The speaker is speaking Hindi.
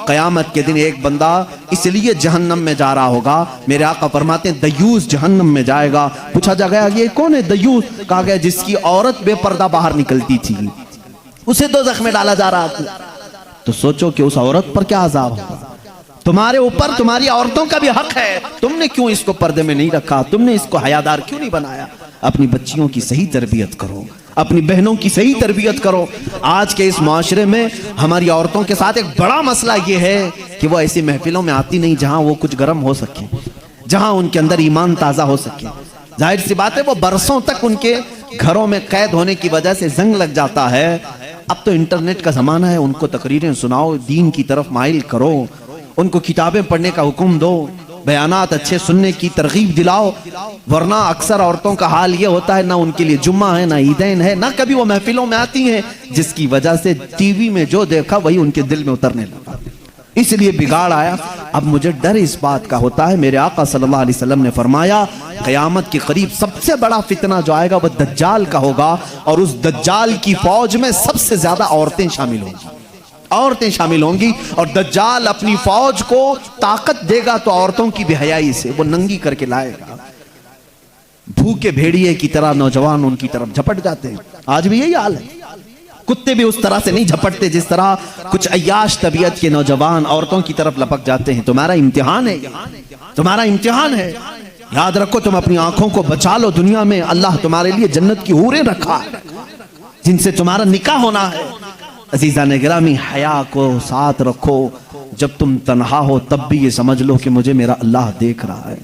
क़यामत के दिन एक बंदा इसलिए जहन्नम में जा रहा होगा, मेरे आका फरमाते हैं दयूस जहन्नम में जाएगा। पूछा जाएगा ये कौन है दयूस? कहा गया जिसकी औरत बेपर्दा बाहर निकलती थी, उसे दोज़ख में डाला जा रहा था। तो सोचो कि उस औरत पर क्या अज़ाब होगा। तुम्हारे ऊपर तुम्हारी औरतों का भी हक है, तुमने क्यों इसको पर्दे में नहीं रखा? तुमने इसको हयादार क्यों नहीं बनाया? अपनी बच्चियों की सही तरबियत करो, अपनी बहनों की सही तरबियत करो। आज के इस माशरे में हमारी औरतों के साथ एक बड़ा मसला ये है कि वो ऐसी महफिलों में आती नहीं जहां वो कुछ गर्म हो सके, जहां उनके अंदर ईमान ताज़ा हो सके। जाहिर सी बात है वो बरसों तक उनके घरों में कैद होने की वजह से जंग लग जाता है। अब तो इंटरनेट का ज़माना है, उनको तकरीरें सुनाओ, दीन की तरफ माइल करो, उनको किताबें पढ़ने का हुक्म दो, बयानात अच्छे सुनने की तरगीब दिलाओ। वरना अक्सर औरतों का हाल ये होता है ना उनके लिए जुम्मा है, ना ईदैन है, ना कभी वो महफिलों में आती हैं, जिसकी वजह से टीवी में जो देखा वही उनके दिल में उतरने लगा, इसलिए बिगाड़ आया। अब मुझे डर इस बात का होता है, मेरे आका सल्लल्लाहु अलैहि वसल्लम ने फरमाया क़यामत के करीब सबसे बड़ा फितना जो आएगा वह दज्जाल का होगा, और उस दज्जाल की फौज में सबसे ज्यादा औरतें शामिल होंगी, औरतें शामिल होंगी। और दज्जाल अपनी फौज को ताकत देगा तो औरतों की बेहयाई से वो नंगी करके लाएगा। भूखे भेड़िए की तरह नौजवान उनकी तरफ झपट जाते हैं। आज भी यही हाल है। कुत्ते भी उस तरह से नहीं झपटते जिस तरह कुछ अय्याश तबीयत के नौजवान औरतों की तरफ लपक जाते हैं। तुम्हारा इम्तिहान है, तुम्हारा इम्तिहान है। याद रखो, तुम अपनी आंखों को बचा लो। दुनिया में अल्लाह तुम्हारे लिए जन्नत की हूरें रखा है जिनसे तुम्हारा निकाह होना है। अजीज़ान गिरामी, हया को साथ रखो। जब तुम तन्हा हो तब भी ये समझ लो कि मुझे मेरा अल्लाह देख रहा है।